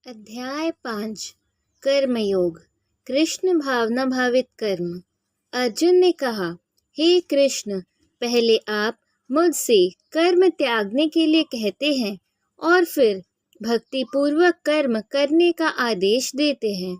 अध्याय 5 कर्मयोग। कृष्ण भावना भावित कर्म। अर्जुन ने कहा, हे कृष्ण, पहले आप मुझसे कर्म त्यागने के लिए कहते हैं और फिर भक्ति पूर्वक कर्म करने का आदेश देते हैं।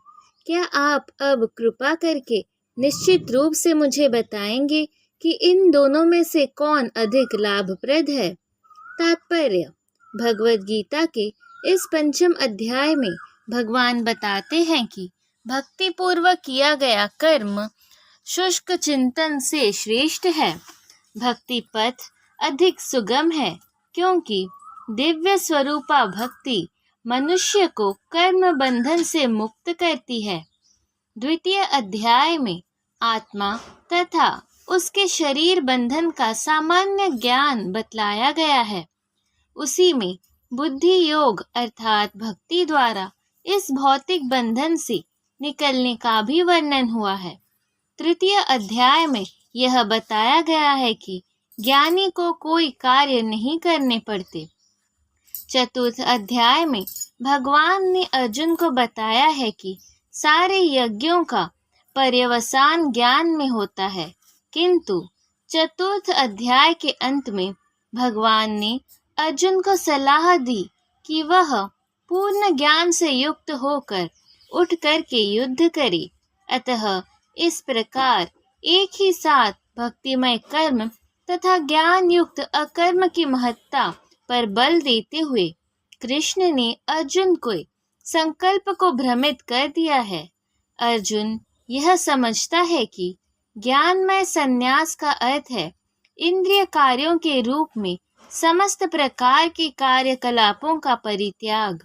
क्या आप अब कृपा करके निश्चित रूप से मुझे बताएंगे कि इन दोनों में से कौन अधिक लाभप्रद है? तात्पर्य: भगवद गीता के इस पंचम अध्याय में भगवान बताते हैं कि भक्ति पूर्वक किया गया कर्म शुष्क चिंतन से श्रेष्ठ है। भक्ति पथ अधिक सुगम है क्योंकि दिव्य स्वरूपा भक्ति मनुष्य को कर्म बंधन से मुक्त करती है। द्वितीय अध्याय में आत्मा तथा उसके शरीर बंधन का सामान्य ज्ञान बतलाया गया है। उसी में बुद्धि योग अर्थात भक्ति द्वारा इस भौतिक बंधन से निकलने का भी वर्णन हुआ है। तृतीय अध्याय में यह बताया गया है कि ज्ञानी को कोई कार्य नहीं करने पड़ते। चतुर्थ अध्याय में भगवान ने अर्जुन को बताया है कि सारे यज्ञों का पर्यवसान ज्ञान में होता है, किंतु चतुर्थ अध्याय के अंत में भगवान ने अर्जुन को सलाह दी कि वह पूर्ण ज्ञान से युक्त होकर उठ कर के युद्ध करे। अतः इस प्रकार एक ही साथ भक्तिमय कर्म तथा ज्ञान युक्त अकर्म की महत्ता पर बल देते हुए कृष्ण ने अर्जुन को संकल्प को भ्रमित कर दिया है। अर्जुन यह समझता है कि ज्ञानमय संन्यास का अर्थ है इंद्रिय कार्यों के रूप में समस्त प्रकार के कार्यकलापों का परित्याग,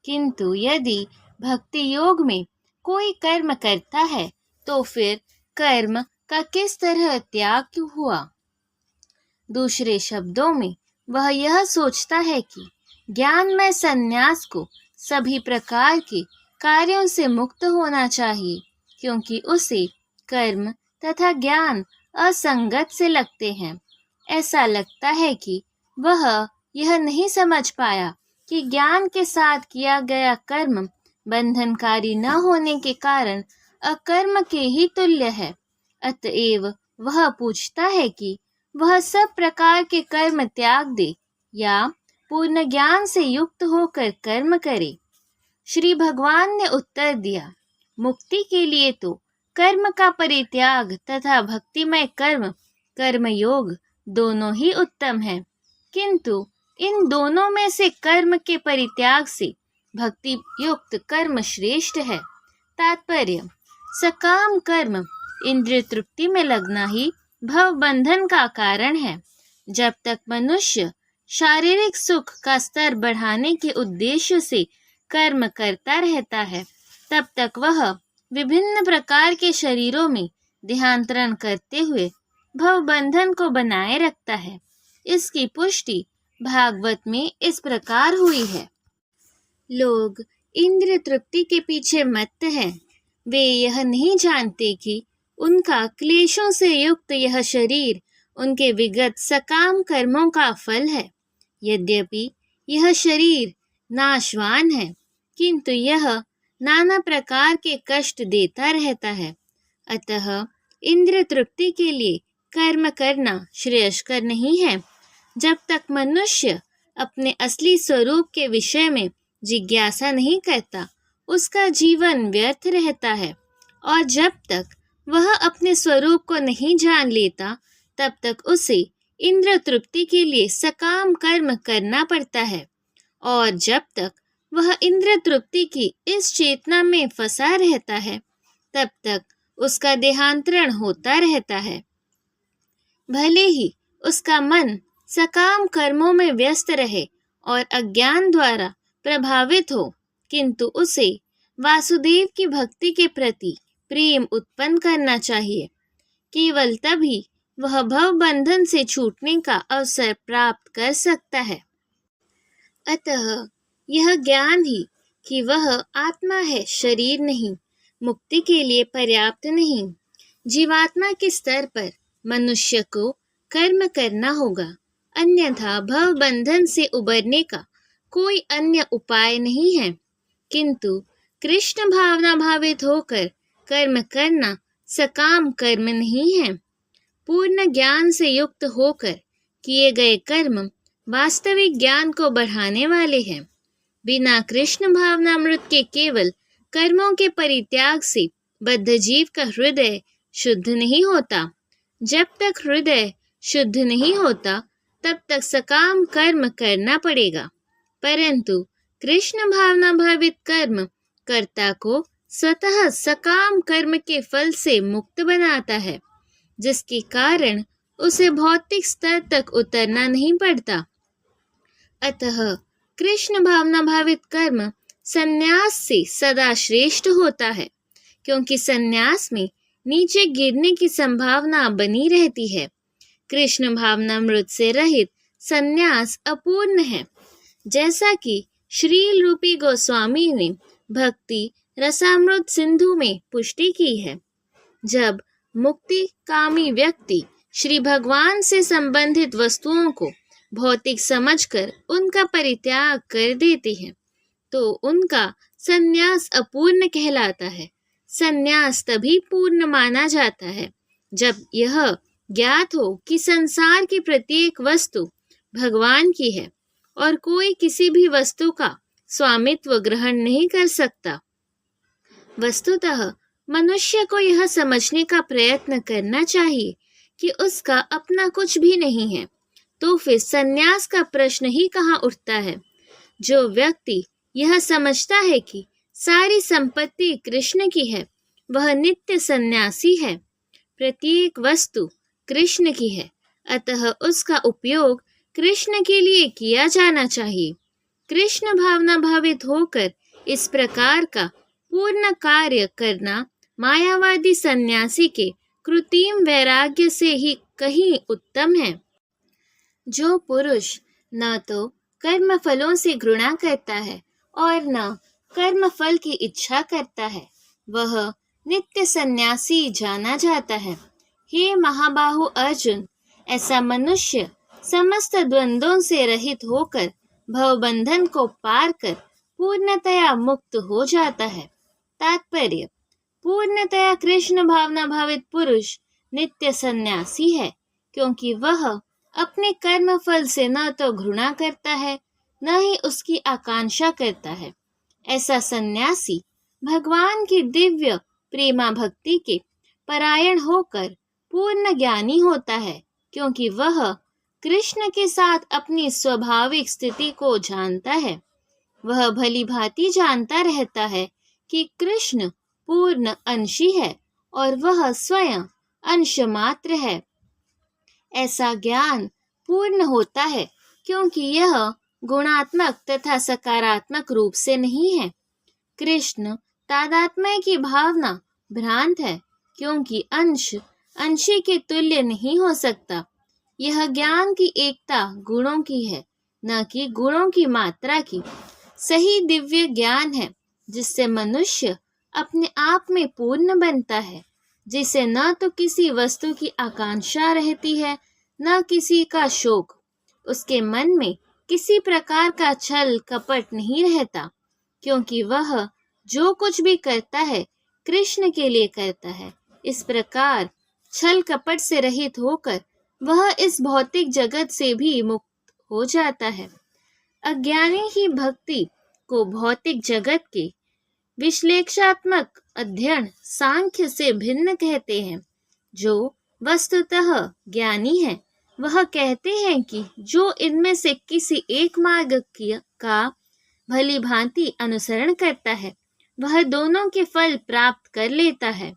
किंतु यदि भक्ति योग में कोई कर्म करता है तो फिर कर्म का किस तरह त्याग हुआ? दूसरे शब्दों में वह यह सोचता है कि ज्ञानमय संन्यास को सभी प्रकार के कार्यों से मुक्त होना चाहिए, क्योंकि उसे कर्म तथा ज्ञान असंगत से लगते हैं। ऐसा लगता है कि वह यह नहीं समझ पाया कि ज्ञान के साथ किया गया कर्म बंधनकारी न होने के कारण अकर्म के ही तुल्य है। अतएव वह पूछता है कि वह सब प्रकार के कर्म त्याग दे या पूर्ण ज्ञान से युक्त होकर कर्म करे। श्री भगवान ने उत्तर दिया, मुक्ति के लिए तो कर्म का परित्याग तथा भक्तिमय कर्मयोग दोनों ही उत्तम है, किंतु इन दोनों में से कर्म के परित्याग से भक्ति युक्त कर्म श्रेष्ठ है। तात्पर्य: सकाम कर्म इंद्रिय तृप्ति में लगना ही भव बंधन का कारण है। जब तक मनुष्य शारीरिक सुख का स्तर बढ़ाने के उद्देश्य से कर्म करता रहता है, तब तक वह विभिन्न प्रकार के शरीरों में देहांतरण करते हुए भव बंधन को बनाए रखता है। इसकी पुष्टि भागवत में इस प्रकार हुई है। लोग इंद्रिय तृप्ति के पीछे मत्त हैं। वे यह नहीं जानते कि उनका क्लेशों से युक्त यह शरीर उनके विगत सकाम कर्मों का फल है। यद्यपि यह शरीर नाशवान है, किंतु यह नाना प्रकार के कष्ट देता रहता है। अतः इंद्रिय तृप्ति के लिए कर्म करना श्रेयस्कर नहीं है। जब तक मनुष्य अपने असली स्वरूप के विषय में जिज्ञासा नहीं करता, उसका जीवन व्यर्थ रहता है, और जब तक वह अपने स्वरूप को नहीं जान लेता, तब तक उसे इंद्रिय तृप्ति के लिए सकाम कर्म करना पड़ता है। और जब तक वह इंद्रिय तृप्ति की इस चेतना में फंसा रहता है, तब तक उसका देहांतरण होता रहता है। भले ही उसका मन सकाम कर्मों में व्यस्त रहे और अज्ञान द्वारा प्रभावित हो, किंतु उसे वासुदेव की भक्ति के प्रति प्रेम उत्पन्न करना चाहिए। केवल तभी वह भव बंधन से छूटने का अवसर प्राप्त कर सकता है। अतः यह ज्ञान ही कि वह आत्मा है, शरीर नहीं, मुक्ति के लिए पर्याप्त नहीं। जीवात्मा के स्तर पर मनुष्य को कर्म करना होगा, अन्यथा भव बंधन से उबरने का कोई अन्य उपाय नहीं है। किंतु कृष्ण भावना भावित होकर कर्म करना सकाम कर्म नहीं है। पूर्ण ज्ञान से युक्त होकर किए गए कर्म वास्तविक ज्ञान को बढ़ाने वाले हैं। बिना कृष्ण भावनामृत के केवल कर्मों के परित्याग से बद्ध जीव का हृदय शुद्ध नहीं होता। जब तक हृदय शुद्ध नहीं होता तब तक सकाम कर्म करना पड़ेगा, परंतु कृष्ण भावना भावित कर्म कर्ता को स्वतः सकाम कर्म के फल से मुक्त बनाता है, जिसके कारण उसे भौतिक स्तर तक उतरना नहीं पड़ता। अतः कृष्ण भावना भावित कर्म संन्यास से सदा श्रेष्ठ होता है, क्योंकि संन्यास में नीचे गिरने की संभावना बनी रहती है। कृष्ण भावनामृत से रहित संन्यास अपूर्ण है, जैसा कि श्रील रूपी गोस्वामी ने भक्ति रसामृत सिंधु में पुष्टि की है। जब मुक्ति कामी व्यक्ति श्री भगवान से संबंधित वस्तुओं को भौतिक समझकर उनका परित्याग कर देते हैं, तो उनका संन्यास अपूर्ण कहलाता है। संन्यास तभी पूर्ण माना जाता है जब यह ज्ञात हो कि संसार की प्रत्येक वस्तु भगवान की है और कोई किसी भी वस्तु का स्वामित्व ग्रहण नहीं कर सकता। वस्तुतः मनुष्य को यह समझने का प्रयत्न करना चाहिए कि उसका अपना कुछ भी नहीं है, तो फिर संन्यास का प्रश्न ही कहाँ उठता है। जो व्यक्ति यह समझता है कि सारी संपत्ति कृष्ण की है, वह नित्य सन्यासी है। प्रत्येक वस्तु कृष्ण की है, अतः उसका उपयोग कृष्ण के लिए किया जाना चाहिए। कृष्ण भावना भावित होकर इस प्रकार का पूर्ण कार्य करना मायावादी सन्यासी के कृत्रिम वैराग्य से ही कहीं उत्तम है। जो पुरुष न तो कर्म फलों से घृणा करता है और न कर्म फल की इच्छा करता है, वह नित्य सन्यासी जाना जाता है। हे महाबाहु अर्जुन, ऐसा मनुष्य समस्त द्वंद्वों से रहित होकर भवबंधन को पार कर पूर्णतया मुक्त हो जाता है। तात्पर्य: पूर्णतया कृष्ण भावना भावित पुरुष नित्य सन्यासी है, क्योंकि वह अपने कर्म फल से न तो घृणा करता है, न ही उसकी आकांक्षा करता है। ऐसा सन्यासी भगवान की दिव्य प्रेमा भक्ति के परायण होकर पूर्ण ज्ञानी होता है, क्योंकि वह कृष्ण के साथ अपनी स्वाभाविक स्थिति को जानता है। वह भली भांति जानता रहता है कि कृष्ण पूर्ण अंशी है और वह स्वयं अंश मात्र है। ऐसा ज्ञान पूर्ण होता है क्योंकि यह गुणात्मक तथा सकारात्मक रूप से नहीं है। कृष्ण तादात्म्य की भावना भ्रांत है, क्योंकि अंश अंशी के तुल्य नहीं हो सकता। यह ज्ञान की एकता गुणों की है, न कि गुणों की मात्रा की। सही दिव्य ज्ञान है जिससे मनुष्य अपने आप में पूर्ण बनता है, जिसे न तो किसी वस्तु की आकांक्षा रहती है, न किसी का शोक। उसके मन में किसी प्रकार का छल कपट नहीं रहता, क्योंकि वह जो कुछ भी करता है कृष्ण के लिए करता है। इस प्रकार छल कपट से रहित होकर वह इस भौतिक जगत से भी मुक्त हो जाता है। अज्ञानी ही भक्ति को भौतिक जगत के विश्लेषणात्मक अध्ययन सांख्य से भिन्न कहते हैं। जो वस्तुतः ज्ञानी है वह कहते हैं कि जो इनमें से किसी एक मार्ग का भली भांति अनुसरण करता है, वह दोनों के फल प्राप्त कर लेता है।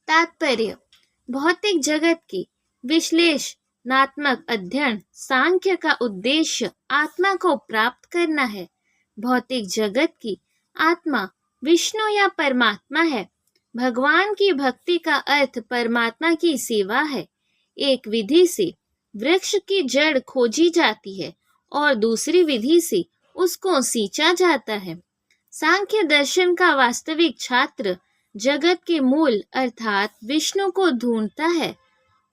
तात्पर्य: भौतिक जगत की विश्लेषणात्मक अध्ययन सांख्य का उद्देश्य आत्मा को प्राप्त करना है। भौतिक जगत की आत्मा विष्णु या परमात्मा है। भगवान की भक्ति का अर्थ परमात्मा की सेवा है। एक विधि से वृक्ष की जड़ खोजी जाती है और दूसरी विधि से उसको सींचा जाता है। सांख्य दर्शन का वास्तविक छात्र जगत के मूल अर्थात विष्णु को ढूंढता है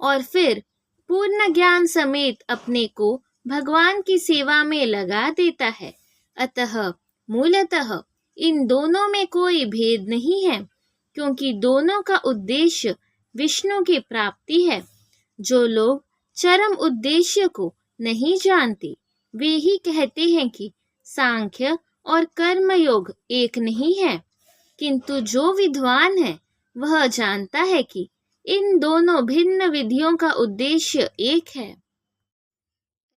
और फिर पूर्ण ज्ञान समेत अपने को भगवान की सेवा में लगा देता है। अतः मूलतः इन दोनों में कोई भेद नहीं है, क्योंकि दोनों का उद्देश्य विष्णु की प्राप्ति है। जो लोग चरम उद्देश्य को नहीं जानते, वे ही कहते हैं कि सांख्य और कर्मयोग एक नहीं है, किंतु जो विद्वान है वह जानता है कि इन दोनों भिन्न विधियों का उद्देश्य एक है।